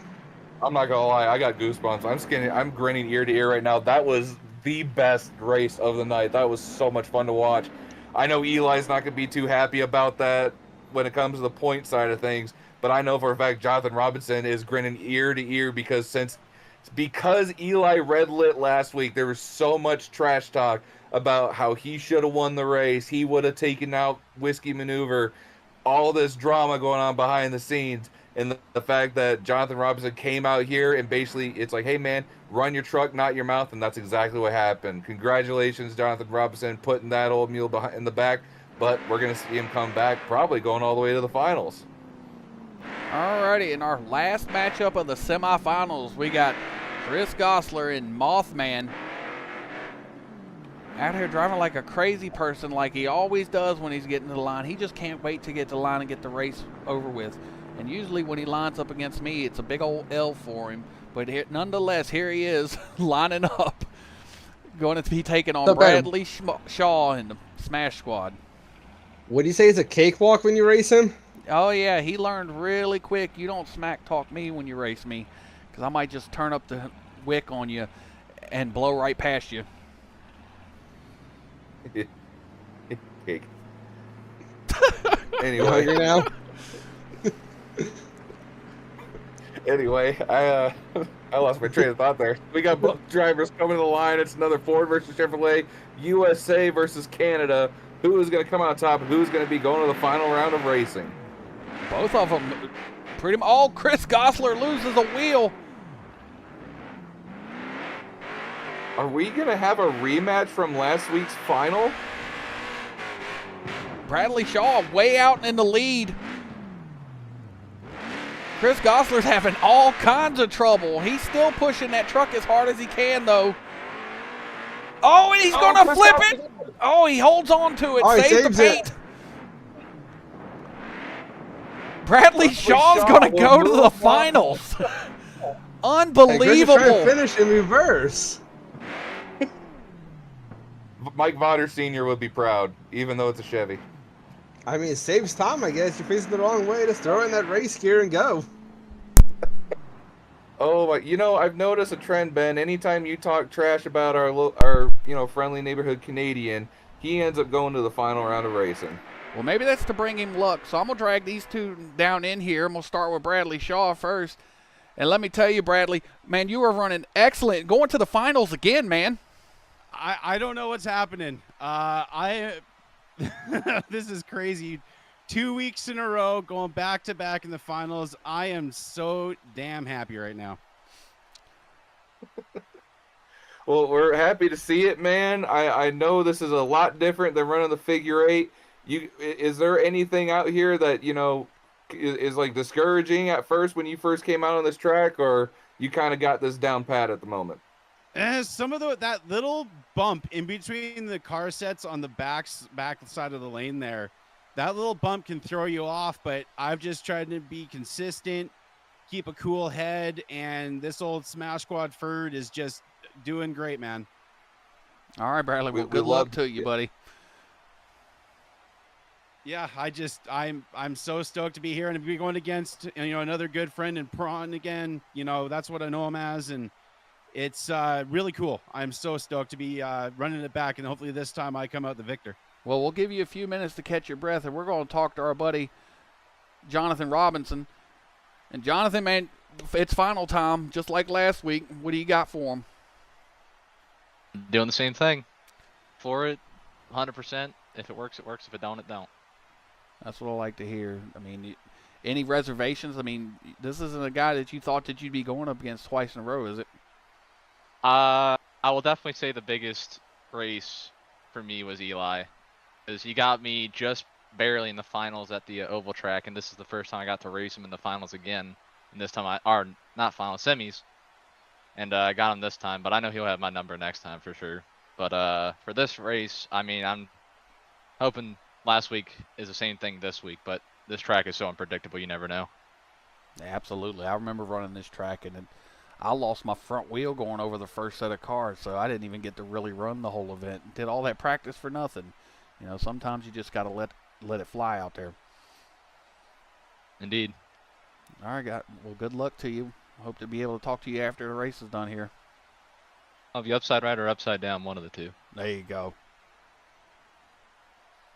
I'm not gonna lie, I got goosebumps. I'm grinning ear to ear right now. That was the best race of the night. That was so much fun to watch. I know Eli's not gonna be too happy about that when it comes to the point side of things, but I know for a fact Jonathan Robinson is grinning ear to ear because Eli red lit last week. There was so much trash talk about how he should have won the race. He would have taken out Whiskey Maneuver. All this drama going on behind the scenes. And the fact that Jonathan Robinson came out here and basically it's like, hey, man, run your truck, not your mouth. And that's exactly what happened. Congratulations, Jonathan Robinson, putting that old mule behind in the back. But we're going to see him come back, probably going all the way to the finals. Alrighty, in our last matchup of the semifinals, we got Chris Gosler and Mothman out here driving like a crazy person, like he always does when he's getting to the line. He just can't wait to get to the line and get the race over with. And usually when he lines up against me, it's a big old L for him. But nonetheless, here he is lining up, going to be taking on Bradley Shaw in the Smash Squad. What do you say is a cakewalk when you race him? Oh, yeah, he learned really quick. You don't smack talk me when you race me, because I might just turn up the wick on you and blow right past you. Cake. You Anyway. hungry now? Anyway, I lost my train of thought there. We got both drivers coming to the line. It's another Ford versus Chevrolet, USA versus Canada. Who is going to come out top? Who's going to be going to the final round of racing? Both of them pretty much. Oh, Chris Gosler loses a wheel. Are we going to have a rematch from last week's final? Bradley Shaw way out in the lead. Chris Gosler's having all kinds of trouble. He's still pushing that truck as hard as he can, though. Oh, and he's going to flip it. Oh, he holds on to it. Oh, saves the paint. Bradley Shaw's going to go to the finals. Unbelievable. Hey, trying to finish in reverse. Mike Vodder Sr. would be proud, even though it's a Chevy. I mean, it saves time, I guess. You're facing the wrong way. Just throw in that race gear and go. Oh, I've noticed a trend, Ben. Anytime you talk trash about our friendly neighborhood Canadian, he ends up going to the final round of racing. Well, maybe that's to bring him luck. So I'm going to drag these two down in here. I'm going to start with Bradley Shaw first. And let me tell you, Bradley, man, you are running excellent. Going to the finals again, man. I don't know what's happening. This is crazy. 2 weeks in a row, going back to back in the finals. I am so damn happy right now. Well, we're happy to see it, man. I know this is a lot different than running the figure eight. Is there anything out here that is like discouraging at first when you first came out on this track, or you kind of got this down pat at the moment? Some of that little bump in between the car sets on the back side of the lane there, that little bump can throw you off, but I've just tried to be consistent, keep a cool head, and this old Smash Squad Ford is just doing great, man. All right, Bradley. Well, good luck to you, buddy. Yeah, I'm so stoked to be here and to be going against another good friend in Prawn again. That's what I know him as, and it's really cool. I'm so stoked to be running it back, and hopefully this time I come out the victor. Well, we'll give you a few minutes to catch your breath, and we're going to talk to our buddy Jonathan Robinson. And Jonathan, man, it's final time, just like last week. What do you got for him? Doing the same thing. For it, 100%. If it works, it works. If it don't, it don't. That's what I like to hear. I mean, any reservations? I mean, this isn't a guy that you thought that you'd be going up against twice in a row, is it? I will definitely say the biggest race for me was Eli. Because he got me just barely in the finals at the oval track, and this is the first time I got to race him in the finals again. And this time not finals, semis. And I got him this time, but I know he'll have my number next time for sure. But for this race, I mean, I'm hoping last week is the same thing this week, but this track is so unpredictable, you never know. Absolutely. I remember running this track, and I lost my front wheel going over the first set of cars, so I didn't even get to really run the whole event. Did all that practice for nothing. You know, sometimes you just got to let it fly out there. Indeed. All right, well, good luck to you. Hope to be able to talk to you after the race is done here. I'll be upside right or upside down, one of the two. There you go.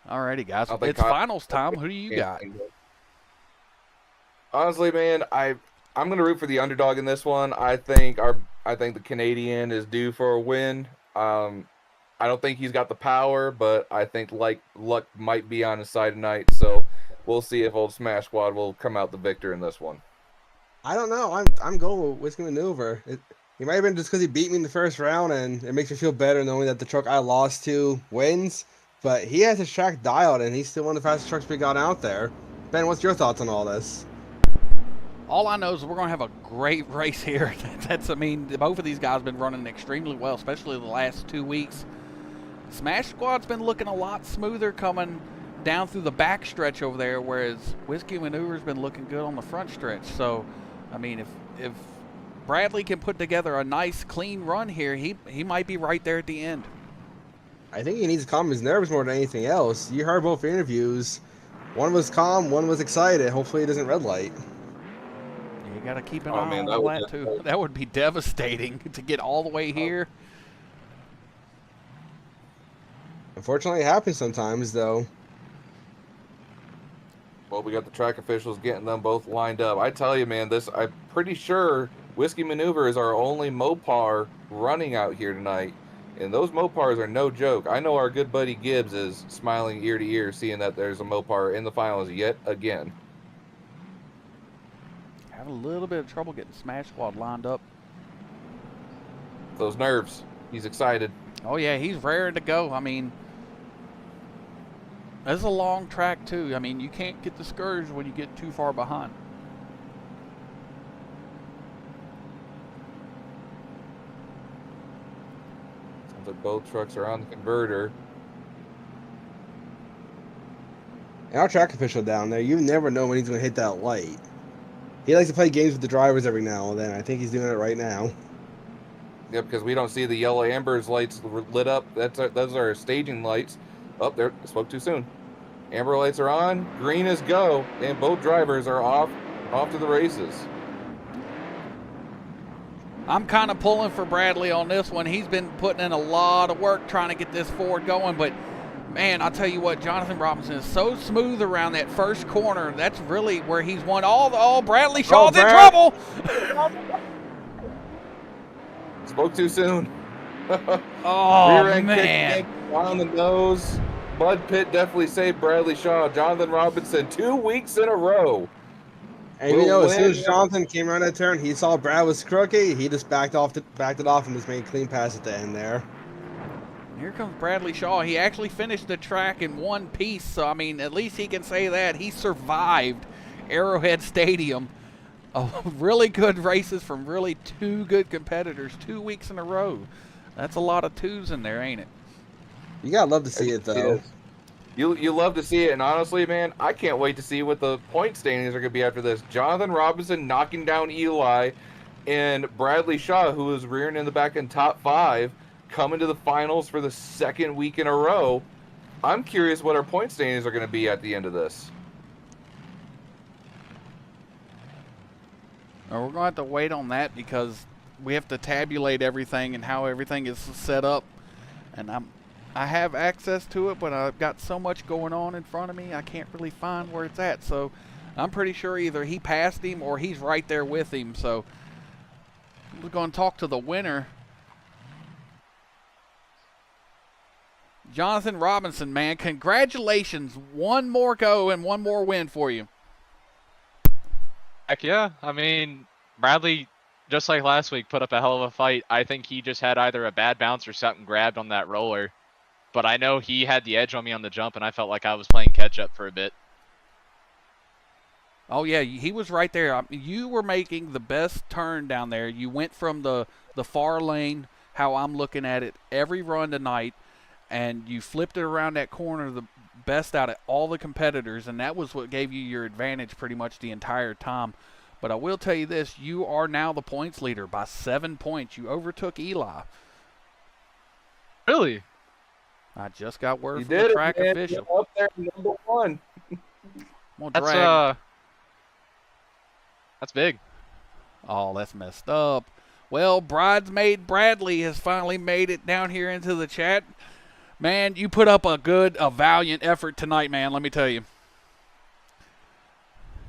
All righty, guys. I think It's finals time. Who do you got? Honestly, man, I'm going to root for the underdog in this one. I think the Canadian is due for a win. I don't think he's got the power, but I think luck might be on his side tonight. So we'll see if old Smash Squad will come out the victor in this one. I don't know. I'm going with Whiskey Maneuver. It might have been just because he beat me in the first round, and it makes me feel better knowing that the truck I lost to wins. But he has his track dialed, and he's still one of the fastest trucks we got out there. Ben, what's your thoughts on all this? All I know is we're going to have a great race here. I mean, both of these guys have been running extremely well, especially the last 2 weeks. Smash Squad's been looking a lot smoother coming down through the back stretch over there, whereas Whiskey Maneuver's been looking good on the front stretch. So, I mean, if Bradley can put together a nice, clean run here, he might be right there at the end. I think he needs to calm his nerves more than anything else. You heard both interviews. One was calm, one was excited. Hopefully he doesn't red light. You got to keep an eye on all that, too. That would be devastating to get all the way here. Unfortunately, it happens sometimes, though. Well, we got the track officials getting them both lined up. I tell you, man, I'm pretty sure Whiskey Maneuver is our only Mopar running out here tonight. And those Mopars are no joke. I know our good buddy Gibbs is smiling ear to ear seeing that there's a Mopar in the finals yet again. Having a little bit of trouble getting Smash Squad lined up. Those nerves. He's excited. Oh, yeah, he's raring to go. I mean, this is a long track, too. I mean, you can't get discouraged when you get too far behind. Sounds like both trucks are on the converter. And our track official down there, you never know when he's going to hit that light. He likes to play games with the drivers every now and then. I think he's doing it right now. Yeah, because we don't see the yellow ambers lights lit up. Those are staging lights. Oh, there, spoke too soon. Amber lights are on. Green is go, and both drivers are off to the races. I'm kind of pulling for Bradley on this one. He's been putting in a lot of work trying to get this Ford going, but man, I'll tell you what, Jonathan Robinson is so smooth around that first corner. That's really where he's won all Bradley Shaw's in trouble. Spoke too soon. Oh, Rear end man. kick on the nose. Mud Pit definitely saved Bradley Shaw. Jonathan Robinson 2 weeks in a row. And you know, as soon as Jonathan came around that turn, he saw Brad was crooked. He just backed it off, and just made a clean pass at the end there. Here comes Bradley Shaw. He actually finished the track in one piece, so I mean, at least he can say that he survived Arrowhead Stadium. Really good races from really two good competitors 2 weeks in a row. That's a lot of twos in there, ain't it? You gotta love to see it, though. You love to see it, and honestly, man, I can't wait to see what the point standings are going to be after this. Jonathan Robinson knocking down Eli, and Bradley Shaw, who is rearing in the back in top 5, coming to the finals for the second week in a row. I'm curious what our point standings are going to be at the end of this. We're going to have to wait on that because we have to tabulate everything and how everything is set up. And I have access to it, but I've got so much going on in front of me, I can't really find where it's at. So I'm pretty sure either he passed him or he's right there with him. So we're going to talk to the winner. Jonathan Robinson, man, congratulations. One more go and one more win for you. Heck yeah. I mean, Bradley, just like last week, put up a hell of a fight. I think he just had either a bad bounce or something grabbed on that roller. But I know he had the edge on me on the jump, and I felt like I was playing catch-up for a bit. Oh, yeah, he was right there. You were making the best turn down there. You went from the far lane, how I'm looking at it, every run tonight, and you flipped it around that corner the best out of all the competitors, and that was what gave you your advantage pretty much the entire time. But I will tell you this, you are now the points leader by 7 points. You overtook Eli. Really? I just got word You from the did track it, man. official. You're up there, number one. I'm gonna That's drag. that's big. Oh, that's messed up. Well, Bridesmaid Bradley has finally made it down here into the chat. Man, you put up a valiant effort tonight, man, let me tell you.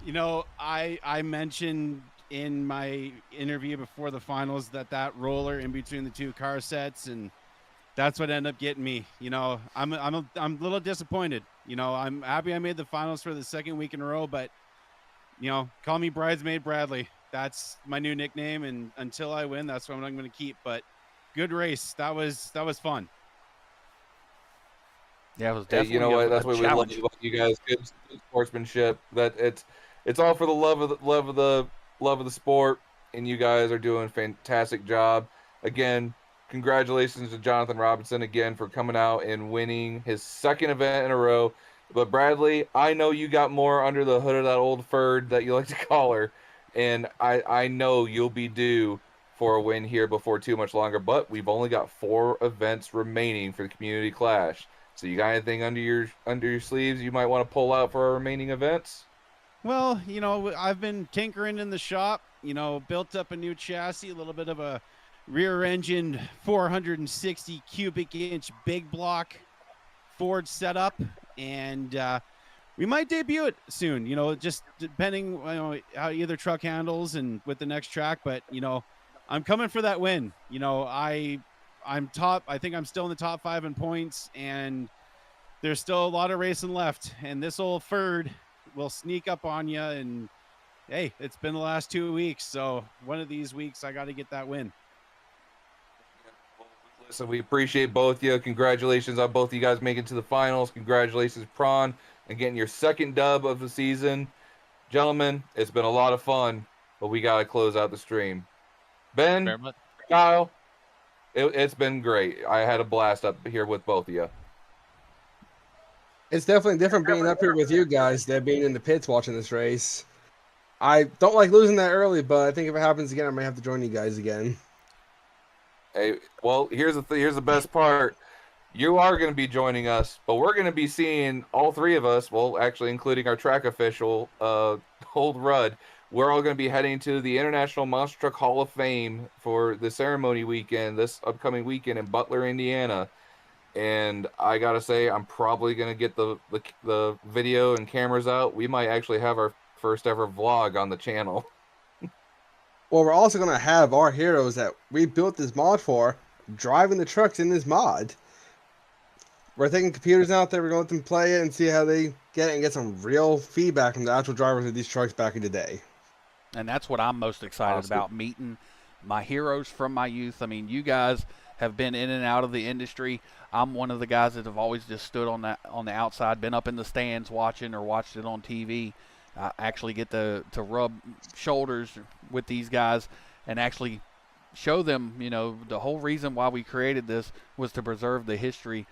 You know, I mentioned in my interview before the finals that roller in between the two car sets, and that's what ended up getting me. You know, I'm a little disappointed. You know, I'm happy I made the finals for the second week in a row, but you know, call me Bridesmaid Bradley. That's my new nickname, and until I win, that's what I'm going to keep. But good race. That was fun. Yeah, it was Hey, definitely you know what? a That's what we love challenge. about you guys. Good sportsmanship. That it's all for the love of the sport, and you guys are doing a fantastic job. Again, congratulations to Jonathan Robinson again for coming out and winning his second event in a row. But Bradley, I know you got more under the hood of that old Ferd that you like to call her, and I know you'll be due for a win here before too much longer. But we've only got 4 events remaining for the Community Clash. So you got anything under your sleeves you might want to pull out for our remaining events? Well, you know, I've been tinkering in the shop. You know, built up a new chassis, a little bit of a rear-engine 460 cubic inch big block Ford setup, and we might debut it soon. You know, just depending how either truck handles and with the next track. But you know, I'm coming for that win. You know, I'm top. I think I'm still in the top 5 in points, and there's still a lot of racing left. And this old Ferd will sneak up on you. And hey, it's been the last 2 weeks, so one of these weeks I got to get that win. Listen, we appreciate both of you. Congratulations on both of you guys making it to the finals. Congratulations, Prawn, and getting your second dub of the season. Gentlemen, it's been a lot of fun, but we got to close out the stream. Ben, Very much. Kyle, it's been great. I had a blast up here with both of you. It's definitely different being up here with you guys than being in the pits watching this race. I don't like losing that early, but I think if it happens again, I might have to join you guys again. Hey, well, here's the best part. You are going to be joining us, but we're going to be seeing all 3 of us. Well, actually, including our track official, Old Rudd. We're all going to be heading to the International Monster Truck Hall of Fame for the ceremony weekend this upcoming weekend in Butler, Indiana. And I gotta say, I'm probably gonna get the video and cameras out. We might actually have our first ever vlog on the channel. Well, we're also going to have our heroes that we built this mod for driving the trucks in this mod. We're taking computers out there, we're going to let them play it and see how they get it and get some real feedback from the actual drivers of these trucks back in the day. And that's what I'm most excited Awesome. about, meeting my heroes from my youth. I mean, you guys have been in and out of the industry. I'm one of the guys that have always just stood on the outside, been up in the stands watching or watched it on TV. I actually get to rub shoulders with these guys and actually show them, you know, the whole reason why we created this was to preserve the history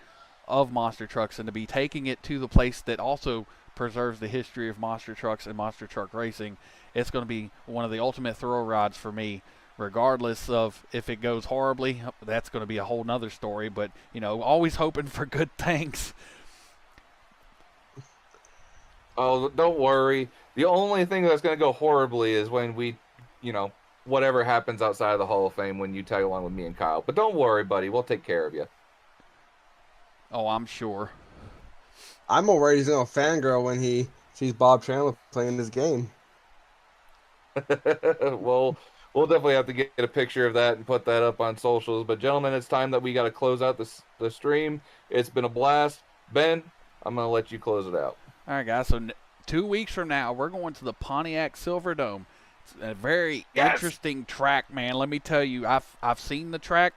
of monster trucks and to be taking it to the place that also preserves the history of monster trucks and monster truck racing. It's going to be one of the ultimate thrill rides for me, regardless of if it goes horribly. That's going to be a whole nother story, but you know, always hoping for good things. Oh, don't worry. The only thing that's gonna go horribly is when we, you know, whatever happens outside of the Hall of Fame when you tag along with me and Kyle. But don't worry, buddy. We'll take care of you. Oh, I'm sure. I'm already going to fangirl when he sees Bob Chandler playing this game. Well, we'll definitely have to get a picture of that and put that up on socials. But gentlemen, it's time that we got to close out the stream. It's been a blast. Ben, I'm gonna let you close it out. All right, guys. So 2 weeks from now, we're going to the Pontiac Silverdome. It's a very interesting track, man. Let me tell you, I've seen the track.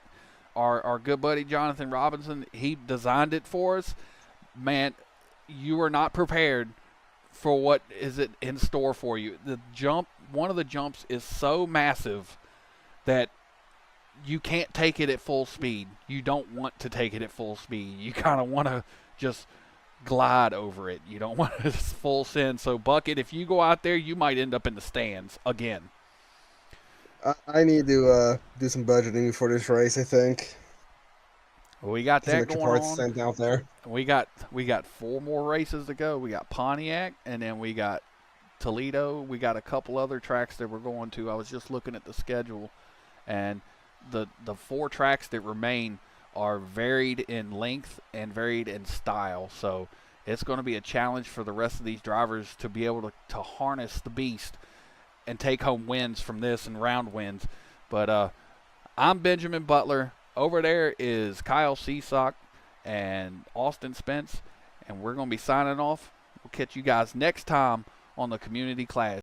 Our good buddy Jonathan Robinson, he designed it for us. Man, you are not prepared for what is it in store for you. One of the jumps is so massive that you can't take it at full speed. You don't want to take it at full speed. You kind of want to just glide over it. You don't want to full send. So Bucket, if you go out there, you might end up in the stands again. I need to do some budgeting before this race, I think. We got Some that extra going parts on. sent out there. We got 4 more races to go. We got Pontiac, and then we got Toledo. We got a couple other tracks that we're going to. I was just looking at the schedule, and the 4 tracks that remain are varied in length and varied in style. So it's going to be a challenge for the rest of these drivers to be able to harness the beast and take home wins from this and round wins. But I'm Benjamin Butler. Over there is Kyle Seasock and Austin Spence, and we're going to be signing off. We'll catch you guys next time on the Community Clash.